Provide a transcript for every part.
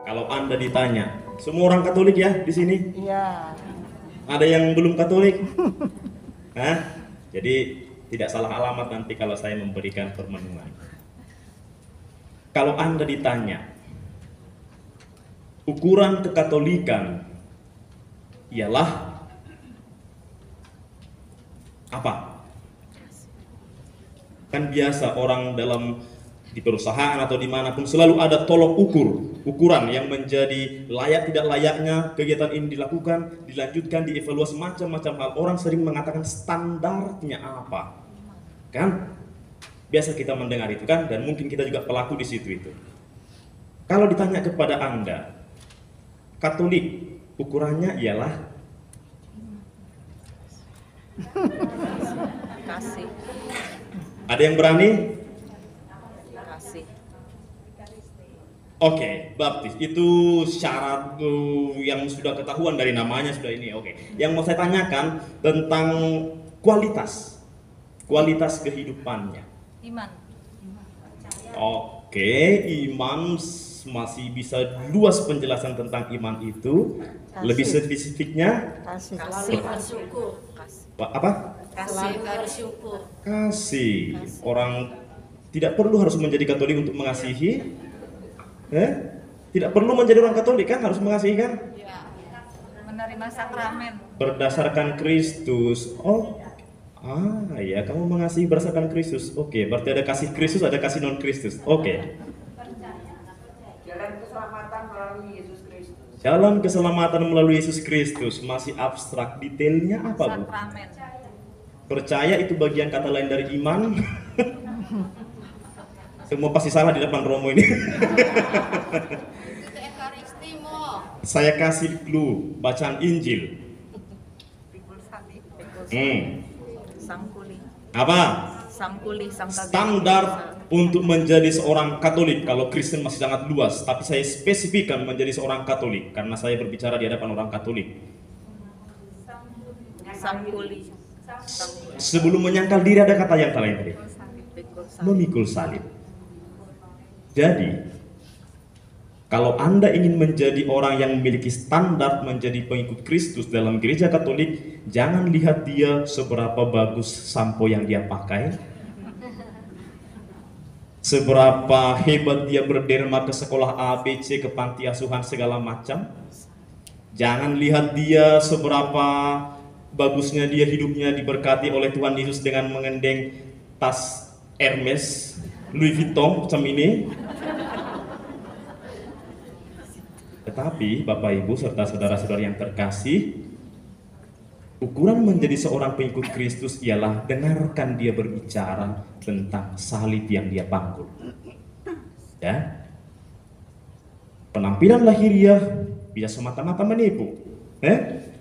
Kalau Anda ditanya, semua orang Katolik ya di sini? Iya. Ada yang belum Katolik? Hah? Jadi tidak salah alamat nanti kalau saya memberikan permenungan. Kalau Anda ditanya, ukuran kekatolikan ialah apa? Kan biasa orang dalam di perusahaan atau dimanapun selalu ada tolok ukuran yang menjadi layak tidak layaknya kegiatan ini dilakukan, dilanjutkan, dievaluasi macam-macam hal. Orang sering mengatakan standarnya apa, kan? Biasa kita mendengar itu kan, dan mungkin kita juga pelaku di situ itu. Kalau ditanya kepada Anda, Katolik ukurannya ialah Kasih. ada yang berani? Kasih. Oke, baptis itu syarat yang sudah ketahuan dari namanya sudah ini. Oke, yang mau saya tanyakan tentang kualitas kehidupannya. Iman. Oke, iman masih bisa luas penjelasan tentang iman itu. Kasih. Lebih spesifiknya Kasih Kasih selalu. bersyukur. Kasih. apa? Kasih bersyukur. Kasih. Orang tidak perlu harus menjadi Katolik untuk mengasihi. Tidak perlu menjadi orang Katolik kan harus mengasihi kan? Ya. Menerima sakramen. Berdasarkan Kristus. Oh, ya kamu mengasihi berdasarkan Kristus. Oke, berarti ada kasih Kristus, ada kasih non Kristus. Oke. Jalan keselamatan melalui Yesus Kristus. Jalan keselamatan melalui Yesus Kristus masih abstrak. Detailnya apa, Bu? Sakramen. Percaya itu bagian kata lain dari iman. Semua pasti salah di depan Romo ini. Itu Ekaristimu. Saya kasih clue bacaan Injil. Pikul salib. Sangkuli. Apa? Sangkuli. Standar untuk menjadi seorang Katolik. Kalau Kristen masih sangat luas, tapi saya spesifikkan menjadi seorang Katolik karena saya berbicara di hadapan orang Katolik. Sangkuli. Sebelum menyangkal diri ada kata yang lain tadi. Pikul salib. Memikul salib. Jadi, kalau Anda ingin menjadi orang yang memiliki standar menjadi pengikut Kristus dalam gereja Katolik, jangan lihat dia seberapa bagus sampo yang dia pakai, seberapa hebat dia berderma ke sekolah ABC, ke panti asuhan segala macam. Jangan lihat dia seberapa bagusnya dia hidupnya diberkati oleh Tuhan Yesus dengan mengendeng tas Hermes, Louis Vuitton macam ini. Tetapi Bapak Ibu serta saudara-saudara yang terkasih, ukuran menjadi seorang pengikut Kristus ialah dengarkan dia berbicara tentang salib yang dia panggul. Ya. Penampilan lahiriah bisa semata-mata menipu.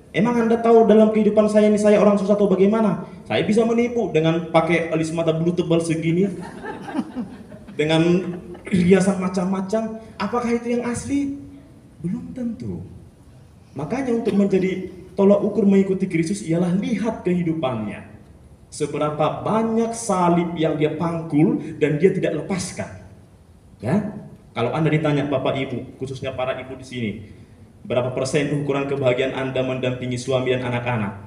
Emang Anda tahu dalam kehidupan saya ini saya orang susah atau bagaimana? Saya bisa menipu dengan pakai alis mata bulu tebal segini, dengan hiasan macam-macam. Apakah itu yang asli? Belum tentu. Makanya untuk menjadi tolak ukur mengikuti Kristus ialah lihat kehidupannya. Seberapa banyak salib yang dia pangkul dan dia tidak lepaskan. Ya, kalau Anda ditanya Bapak Ibu, khususnya para ibu di sini, berapa persen ukuran kebahagiaan Anda mendampingi suami dan anak-anak?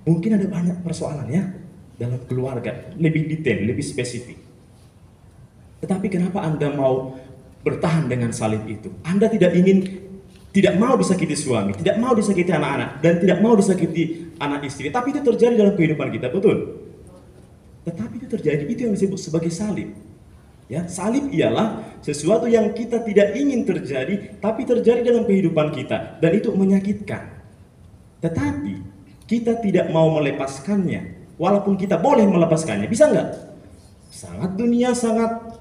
Mungkin ada banyak persoalan ya dalam keluarga, lebih detail, lebih spesifik. Tetapi kenapa Anda mau bertahan dengan salib itu? Anda tidak mau disakiti suami, tidak mau disakiti anak-anak, dan tidak mau disakiti anak istri. Tapi itu terjadi dalam kehidupan kita, betul? Tetapi itu terjadi, itu yang disebut sebagai salib. Ya, salib ialah sesuatu yang kita tidak ingin terjadi, tapi terjadi dalam kehidupan kita, dan itu menyakitkan. Tetapi kita tidak mau melepaskannya, walaupun kita boleh melepaskannya. Bisa nggak? Sangat dunia, sangat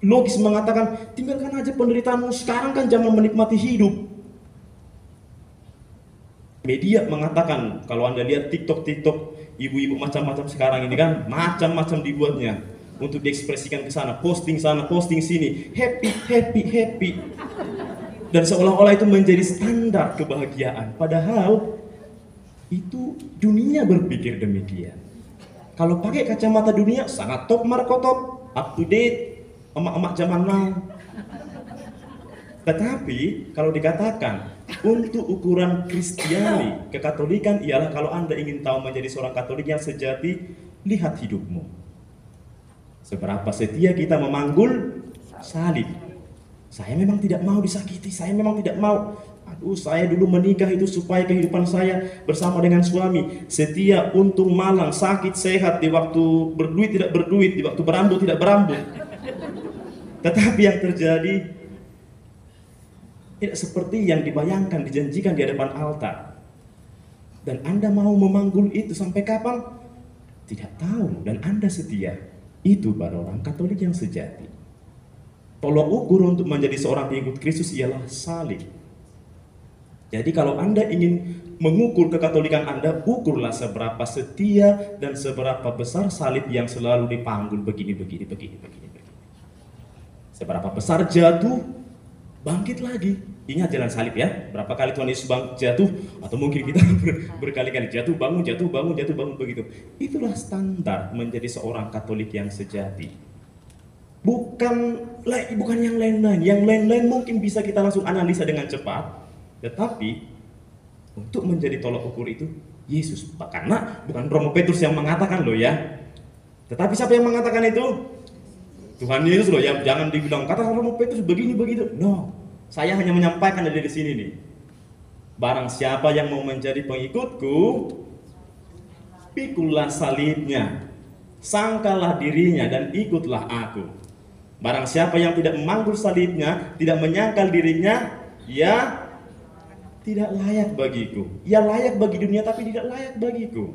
logis mengatakan, tinggalkan aja penderitaanmu, sekarang kan zaman menikmati hidup. Media mengatakan, kalau Anda lihat TikTok, ibu-ibu macam-macam sekarang ini kan, macam-macam dibuatnya untuk diekspresikan ke sana, posting sini, happy. Dan seolah-olah itu menjadi standar kebahagiaan. Padahal itu dunia berpikir demikian. Kalau pakai kacamata dunia sangat top markotop, up to date, emak-emak zaman now. Tetapi kalau dikatakan untuk ukuran Kristiani, kekatolikan ialah kalau Anda ingin tahu menjadi seorang Katolik yang sejati, lihat hidupmu. Seberapa setia kita memanggul salib. Saya memang tidak mau disakiti, saya memang tidak mau. Aduh, saya dulu menikah itu supaya kehidupan saya bersama dengan suami setia, untung malang, sakit sehat, di waktu berduit tidak berduit, di waktu berambut tidak berambut. Tetapi yang terjadi tidak seperti yang dibayangkan, dijanjikan di hadapan altar. Dan Anda mau memanggul itu sampai kapan? Tidak tahu, dan Anda setia. Itu baru orang Katolik yang sejati. Tolok ukur untuk menjadi seorang pengikut Kristus ialah salib. Jadi kalau Anda ingin mengukur kekatolikan Anda, ukurlah seberapa setia dan seberapa besar salib yang selalu dipanggul begini. Seberapa besar jatuh, bangkit lagi. Ingat jalan salib ya. Berapa kali Tuhan Yesus jatuh, atau mungkin kita berkali-kali jatuh bangun begitu. Itulah standar menjadi seorang Katolik yang sejati. Bukan yang lain-lain. Yang lain-lain mungkin bisa kita langsung analisa dengan cepat. Tetapi untuk menjadi tolak ukur itu Yesus. Karena bukan Romo Petrus yang mengatakan loh ya. Tetapi siapa yang mengatakan itu? Tuhan Yesus loh ya. Jangan dibilang kata Romo Petrus begini begitu. No. Saya hanya menyampaikan dari sini nih. Barang siapa yang mau menjadi pengikutku, pikullah salibnya, sangkalah dirinya dan ikutlah aku. Barang siapa yang tidak memanggul salibnya, tidak menyangkal dirinya, ya tidak layak bagiku. Ia layak bagi dunia tapi tidak layak bagiku.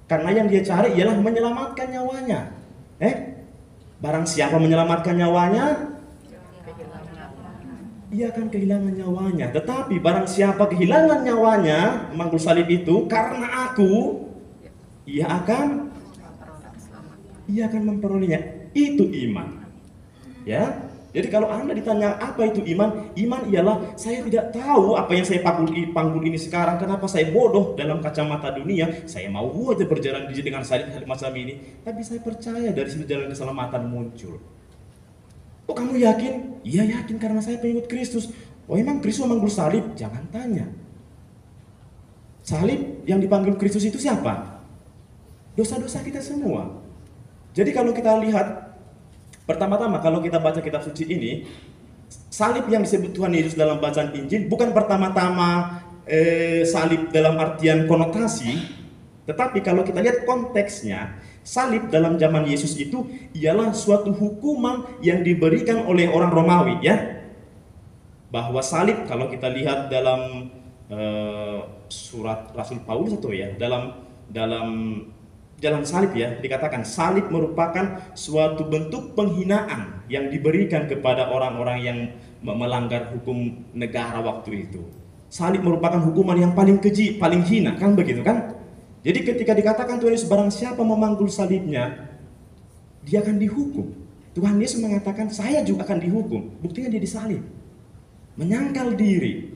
Karena yang dia cari ialah menyelamatkan nyawanya. Barang siapa menyelamatkan nyawanya, ia akan kehilangan nyawanya. Tetapi barang siapa kehilangan nyawanya, memanggul salib itu karena aku, ia akan memperolehnya. Itu iman. Ya. Jadi kalau Anda ditanya apa itu iman? Iman ialah saya tidak tahu apa yang saya panggul ini sekarang. Kenapa saya bodoh dalam kacamata dunia? Saya mau aja berjalan dengan salib macam ini. Tapi saya percaya dari situ jalan keselamatan muncul. Oh, kamu yakin? Iya yakin karena saya pengikut Kristus. Oh, emang Kristus memanggul salib? Jangan tanya. Salib yang dipanggil Kristus itu siapa? Dosa-dosa kita semua. Jadi kalau kita lihat, pertama-tama kalau kita baca kitab suci ini, salib yang disebut Tuhan Yesus dalam bacaan Injil bukan pertama-tama salib dalam artian konotasi, tetapi kalau kita lihat konteksnya, salib dalam zaman Yesus itu ialah suatu hukuman yang diberikan oleh orang Romawi ya. Bahwa salib kalau kita lihat dalam surat Rasul Paulus atau ya dalam jalan salib ya, dikatakan salib merupakan suatu bentuk penghinaan yang diberikan kepada orang-orang yang melanggar hukum negara waktu itu. Salib merupakan hukuman yang paling keji, paling hina, kan begitu kan? Jadi ketika dikatakan Tuhan Yesus barang siapa memanggul salibnya, dia akan dihukum. Tuhan Yesus mengatakan saya juga akan dihukum. Buktinya dia disalib. Menyangkal diri.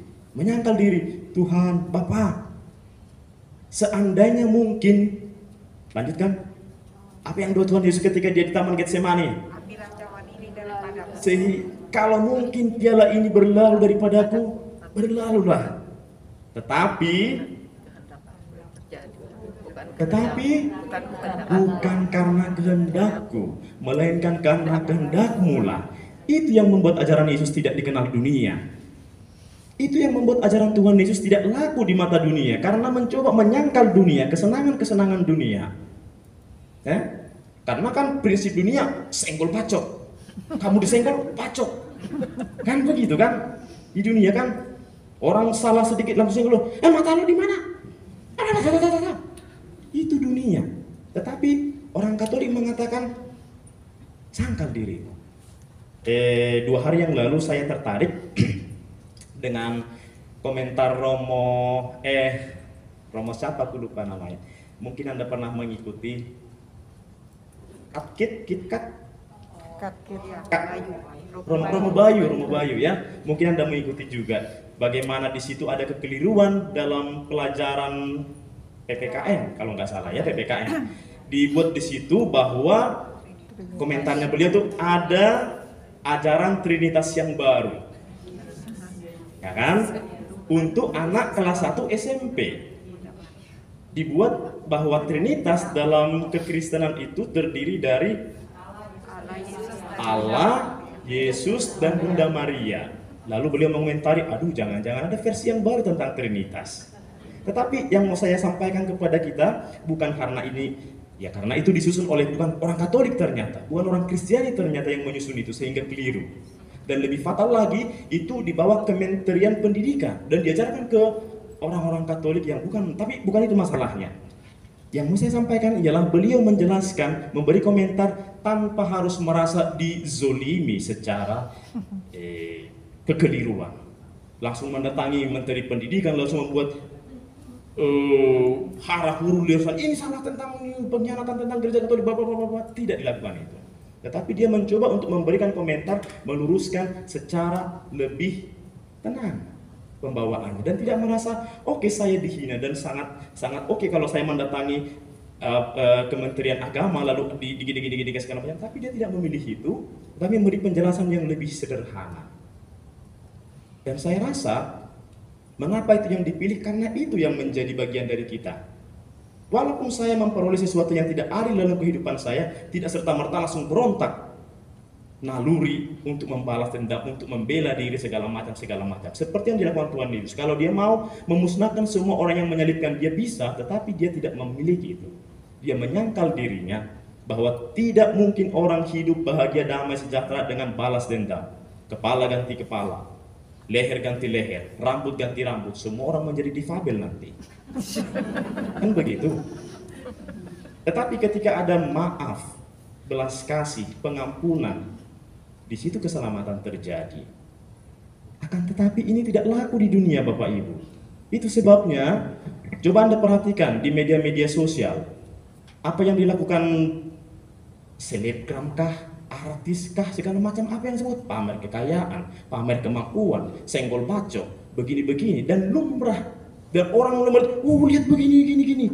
Tuhan, Bapa, seandainya mungkin, lanjutkan. Apa yang doa Tuhan Yesus ketika dia di Taman Getsemani? Ambillah cawan ini daripadaku. Kalau mungkin piala ini berlalu daripadaku, berlalulah. Tetapi bukan karena kehendakku, melainkan karena kehendakmu lah. Itu yang membuat ajaran Yesus tidak dikenal dunia. Itu yang membuat ajaran Tuhan Yesus tidak laku di mata dunia, karena mencoba menyangkal dunia, kesenangan-kesenangan dunia. Karena kan prinsip dunia senggol pacok. Kamu disenggol pacok. Kan begitu kan? Di dunia kan orang salah sedikit langsung senggol. Mata lu di mana? Itu dunia. Tetapi orang Katolik mengatakan sangkal diri. 2 hari yang lalu saya tertarik dengan komentar Romo siapa aku lupa namanya. Mungkin Anda pernah mengikuti Romo Bayu ya. Mungkin Anda mengikuti juga bagaimana di situ ada kekeliruan dalam pelajaran PPKN kalau nggak salah ya, PPKN. Dibuat di situ bahwa komentarnya beliau tuh ada ajaran Trinitas yang baru. Ya kan? Untuk anak kelas 1 SMP. Dibuat bahwa Trinitas dalam kekristenan itu terdiri dari Allah, Yesus, dan Bunda Maria. Lalu beliau mengomentari, aduh jangan-jangan ada versi yang baru tentang Trinitas. Tetapi yang mau saya sampaikan kepada kita, bukan karena ini, ya karena itu disusun oleh bukan orang Katolik ternyata, bukan orang Kristiani ternyata yang menyusun itu sehingga keliru. Dan lebih fatal lagi, itu di bawah Kementerian Pendidikan dan diajarkan ke orang-orang Katolik yang tapi bukan itu masalahnya. Yang mau saya sampaikan ialah beliau menjelaskan, memberi komentar tanpa harus merasa dizolimi secara kekeliruan. Langsung mendatangi Menteri Pendidikan, langsung membuat harap huru lisan, ini salah tentang pengkhianatan tentang gereja Katolik, bapak-bapak. Tidak dilakukan itu. Tetapi dia mencoba untuk memberikan komentar, meluruskan secara lebih tenang pembawaannya dan tidak merasa oke, saya dihina dan sangat oke kalau saya mendatangi Kementerian Agama lalu digini segala macam. Tapi dia tidak memilih itu, tapi memberi penjelasan yang lebih sederhana. Dan saya rasa mengapa itu yang dipilih, karena itu yang menjadi bagian dari kita. Walaupun saya memperoleh sesuatu yang tidak adil dalam kehidupan saya, tidak serta-merta langsung berontak, naluri untuk membalas dendam, untuk membela diri segala macam. Seperti yang dilakukan Tuhan Yesus. Kalau dia mau memusnahkan semua orang yang menyalibkan, dia bisa, tetapi dia tidak memiliki itu. Dia menyangkal dirinya bahwa tidak mungkin orang hidup bahagia, damai, sejahtera dengan balas dendam. Kepala ganti kepala, leher ganti leher, rambut ganti rambut, semua orang menjadi difabel nanti. Kan begitu. Tetapi ketika ada maaf, belas kasih, pengampunan, di situ keselamatan terjadi. Akan tetapi ini tidak laku di dunia, Bapak Ibu. Itu sebabnya, coba Anda perhatikan di media-media sosial, apa yang dilakukan selebgram kah, artis kah, segala macam, apa yang disebut pamer kekayaan, pamer kemampuan, senggol bacok, begini-begini, dan lumrah. Dan orang melihat, lihat begini, gini.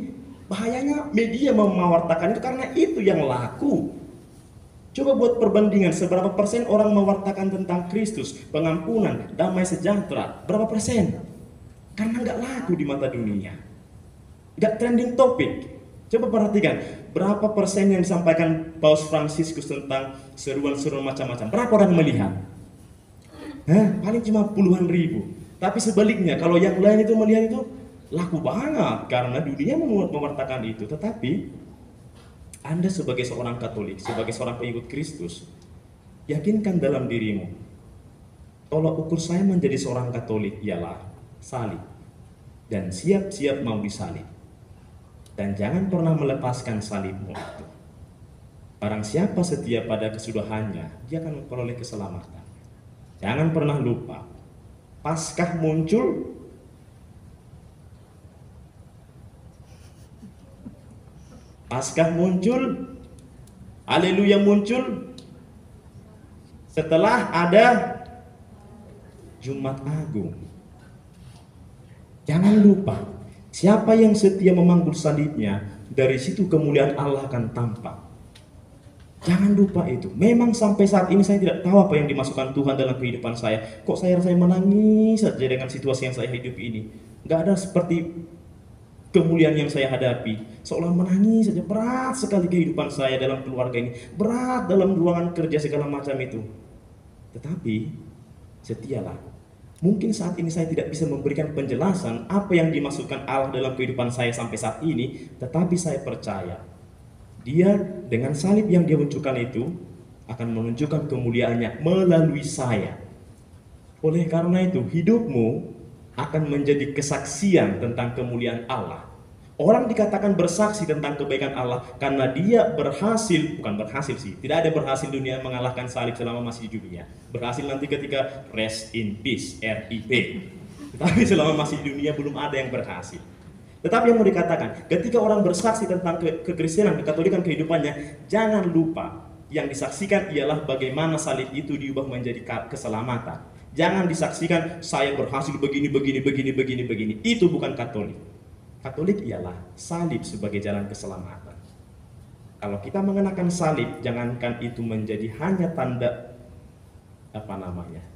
Bahayanya media mewartakan itu karena itu yang laku. Coba buat perbandingan, seberapa persen orang mewartakan tentang Kristus, pengampunan, damai sejahtera, berapa persen? Karena nggak laku di mata dunia, nggak trending topik. Coba perhatikan, berapa persen yang disampaikan Paus Fransiskus tentang seruan-seruan macam-macam, berapa orang melihat? Paling cuma puluhan ribu. Tapi sebaliknya, kalau yang lain itu melihat itu laku banget, karena dunia mewartakan itu. Tetapi Anda sebagai seorang Katolik, sebagai seorang pengikut Kristus, yakinkan dalam dirimu, tolak ukur saya menjadi seorang Katolik ialah salib, dan siap-siap mau disalib. Dan jangan pernah melepaskan salibmu itu. Barang siapa setia pada kesudahannya, dia akan memperoleh keselamatan. Jangan pernah lupa, Paskah muncul haleluya muncul setelah ada Jumat Agung. Jangan lupa, siapa yang setia memanggul salibnya, dari situ kemuliaan Allah akan tampak. Jangan lupa itu. Memang sampai saat ini saya tidak tahu apa yang dimasukkan Tuhan dalam kehidupan saya. Kok saya rasanya menangis saja dengan situasi yang saya hidupi ini. Gak ada seperti kemuliaan yang saya hadapi, seolah menangis saja. Berat sekali kehidupan saya dalam keluarga ini, berat dalam ruangan kerja segala macam itu. Tetapi setialah. Mungkin saat ini saya tidak bisa memberikan penjelasan apa yang dimaksudkan Allah dalam kehidupan saya sampai saat ini, tetapi saya percaya Dia dengan salib yang dia munculkan itu akan menunjukkan kemuliaannya melalui saya. Oleh karena itu, hidupmu akan menjadi kesaksian tentang kemuliaan Allah. Orang dikatakan bersaksi tentang kebaikan Allah karena dia tidak ada berhasil dunia mengalahkan salib selama masih di dunia. Berhasil nanti ketika rest in peace, RIP. Tapi selama masih di dunia belum ada yang berhasil. Tetapi yang mau dikatakan, ketika orang bersaksi tentang kekristenan, kekatolikan kehidupannya, jangan lupa yang disaksikan ialah bagaimana salib itu diubah menjadi keselamatan. Jangan disaksikan saya berhasil begini. Itu bukan Katolik. Katolik ialah salib sebagai jalan keselamatan. Kalau kita mengenakan salib, jangankan itu menjadi hanya tanda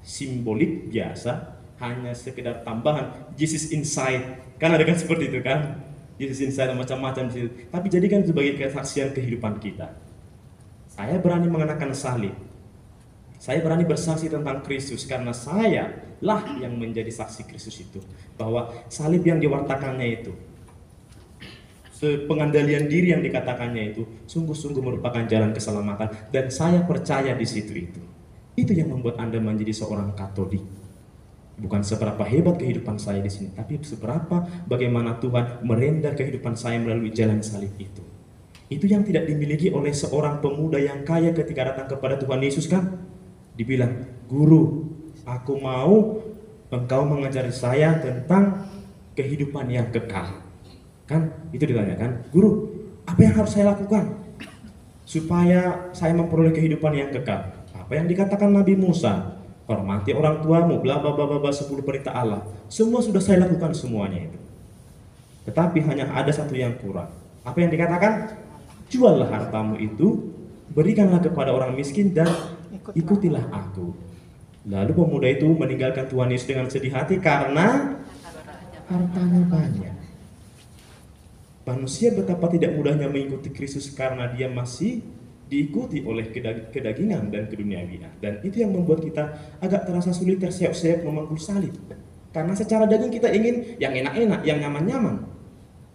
simbolik biasa, hanya sekedar tambahan Jesus inside. Kan ada kan seperti itu kan? Jesus inside macam-macam di situ. Tapi jadikan itu sebagai kesaksian kehidupan kita. Saya berani mengenakan salib. Saya berani bersaksi tentang Kristus karena saya lah yang menjadi saksi Kristus itu. Bahwa salib yang diwartakannya itu, pengandalian diri yang dikatakannya itu, sungguh-sungguh merupakan jalan keselamatan. Dan saya percaya di situ itu. Itu yang membuat Anda menjadi seorang Katolik. Bukan seberapa hebat kehidupan saya di sini, tapi seberapa bagaimana Tuhan merenda kehidupan saya melalui jalan salib itu. Itu yang tidak dimiliki oleh seorang pemuda yang kaya ketika datang kepada Tuhan Yesus kan. Dibilang, "Guru, aku mau engkau mengajari saya tentang kehidupan yang kekal." Kan, itu ditanyakan, "Guru, apa yang harus saya lakukan supaya saya memperoleh kehidupan yang kekal?" Apa yang dikatakan Nabi Musa, "Hormati orang tuamu, bla bla bla bla, 10 perintah Allah." Semua sudah saya lakukan semuanya itu. Tetapi hanya ada satu yang kurang. Apa yang dikatakan? "Juallah hartamu itu, berikanlah kepada orang miskin dan ikutilah aku." Lalu pemuda itu meninggalkan Tuhan Yesus dengan sedih hati karena hartanya banyak. Manusia betapa tidak mudahnya mengikuti Kristus karena dia masih diikuti oleh kedagingan dan keduniawian. Dan itu yang membuat kita agak terasa sulit, terseok-seok memangku salib. Karena secara daging kita ingin yang enak-enak, yang nyaman-nyaman.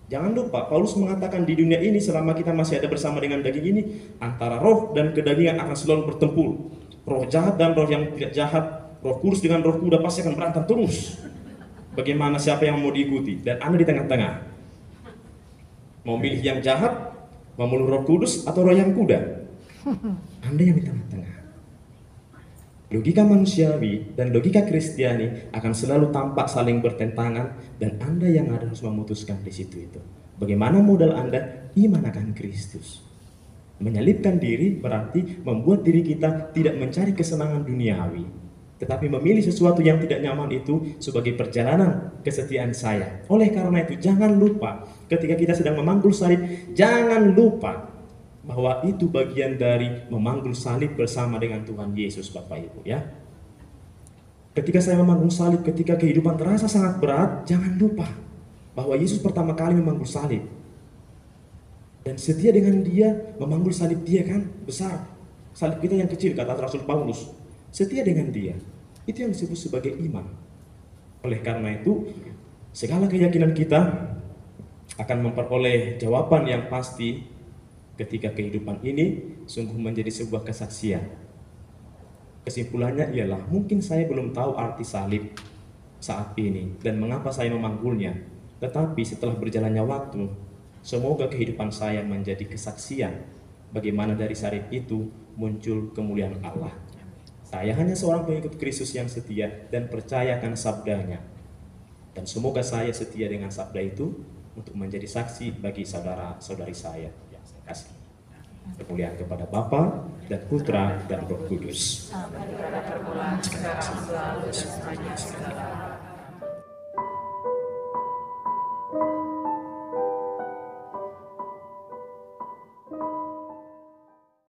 Jangan lupa, Paulus mengatakan di dunia ini selama kita masih ada bersama dengan daging ini, antara roh dan kedagingan akan selalu bertempur. Roh jahat dan roh yang tidak jahat, roh kudus dengan roh kuda pasti akan berantem terus. Bagaimana siapa yang mau diikuti? Dan Anda di tengah-tengah. Mau milih yang jahat, memeluk roh kudus atau roh yang kuda? Anda yang di tengah-tengah. Logika manusiawi dan logika Kristiani akan selalu tampak saling bertentangan dan Anda yang harus memutuskan di situ itu. Bagaimana modal Anda? Iman akan Kristus. Menyalibkan diri berarti membuat diri kita tidak mencari kesenangan duniawi, tetapi memilih sesuatu yang tidak nyaman itu sebagai perjalanan kesetiaan saya. Oleh karena itu, jangan lupa ketika kita sedang memanggul salib, jangan lupa bahwa itu bagian dari memanggul salib bersama dengan Tuhan Yesus, Bapak Ibu ya. Ketika saya memanggul salib, ketika kehidupan terasa sangat berat, jangan lupa bahwa Yesus pertama kali memanggul salib. Dan setia dengan dia, memanggul salib dia kan besar. Salib kita yang kecil, kata Rasul Paulus. Setia dengan dia, itu yang disebut sebagai iman. Oleh karena itu, segala keyakinan kita akan memperoleh jawaban yang pasti ketika kehidupan ini sungguh menjadi sebuah kesaksian. Kesimpulannya ialah, mungkin saya belum tahu arti salib saat ini dan mengapa saya memanggulnya. Tetapi setelah berjalannya waktu, semoga kehidupan saya menjadi kesaksian bagaimana dari salib itu muncul kemuliaan Allah. Saya hanya seorang pengikut Kristus yang setia dan percayakan sabdanya. Dan semoga saya setia dengan sabda itu untuk menjadi saksi bagi saudara-saudari saya yang saya kasih. Kemuliaan kepada Bapa dan Putra dan Roh Kudus. Sampai kepada permulaan sekarang selalu dan sepanjang segala